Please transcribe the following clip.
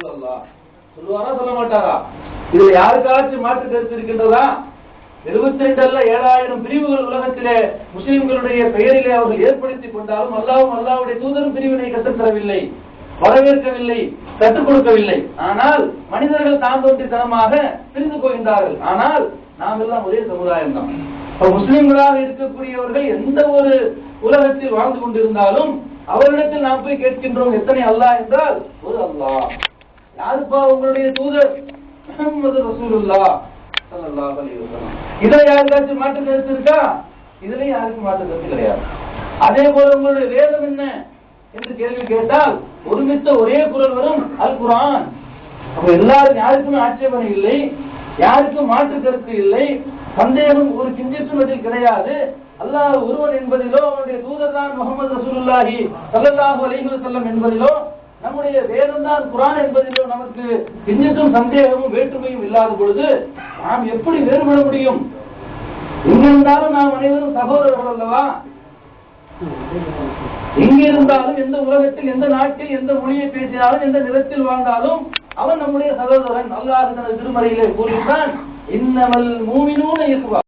ரசூலல்லாஹ் சொல்லுவாரா சொல்ல மாட்டாரா? இதுல யாருக்காச்சும் மாற்று கருத்து இருக்கின்றதா? 72 அல்ல 7000 பிரிவுகள் உலகத்திலே முஸ்லிம்களுடைய பெயரிலே அவர்கள் ஏற்படுத்திக் கொண்டாலும் அல்லாஹ்வும் அல்லாஹ்வுடைய தூதரும் பிரிவினை கற்றுத்தரவில்லை, வரவேற்கவில்லை, கற்றுக் கொடுக்கவில்லை. ஆனால் மனிதர்கள் தான் தோன்றித்தனமாக பிரிந்து போகின்றார்கள். ஆனால் நாம் எல்லாம் ஒரே சமுதாயம் தான். முஸ்லிம்களாக இருக்கக்கூடியவர்கள் எந்த ஒரு உலகத்தில் வாழ்ந்து கொண்டிருந்தாலும் அவரிடத்தில் நாம் போய் கேட்கின்றோம், எத்தனை அல்லாஹ் என்றால் ஒரு அல்லாஹ். யாருப்பா உங்களுடைய தூதர்? முஹம்மது ரசூலுல்லாஹ் ஸல்லல்லாஹு அலைஹி வஸல்லம். இதுல யாருக்காச்சும் மாற்று கருத்து இருக்கா? இதுல யாருக்கும் மாற்று கருத்து கிடையாது. அதே போல உங்களுடைய வேதம் என்ன என்று கேள்வி கேட்டால் ஒருமித்த ஒரே குரல் வரும், அல் குர்ஆன். அப்ப எல்லாரும் யாருக்குமே ஆட்சேபனை இல்லை, யாருக்கும் மாற்று கருத்து இல்லை, சந்தேகம் ஒரு கிஞ்சிற்றும் அதில் கிடையாது. அல்லாஹ் ஒருவன் என்பதிலோ அவனுடைய தூதர் தான் முஹம்மது ரசூலுல்லாஹி ஸல்லல்லாஹு அலைஹி வஸல்லம் என்பதிலோ நம்முடைய வேதம் தான் குர்ஆன் என்பதிலோ நமக்கு கிஞ்சிற்றும் சந்தேகமும் வேற்றுமையும் இல்லாத பொழுது நாம் எப்படி வேறுபட முடியும்? எங்கிருந்தாலும் நாம் அனைவரும் சகோதரர்கள் அல்லவா? எங்கிருந்தாலும் எந்த உலகத்தில் எந்த நாட்டில் எந்த மொழியை பேசினாலும் எந்த நிலத்தில் வாழ்ந்தாலும் அவன் நம்முடைய சகோதரன். அல்லாஹ் தனது திருமறையிலே கூறுகிறான், இன்னமல் மூமினூன இஹ்வா.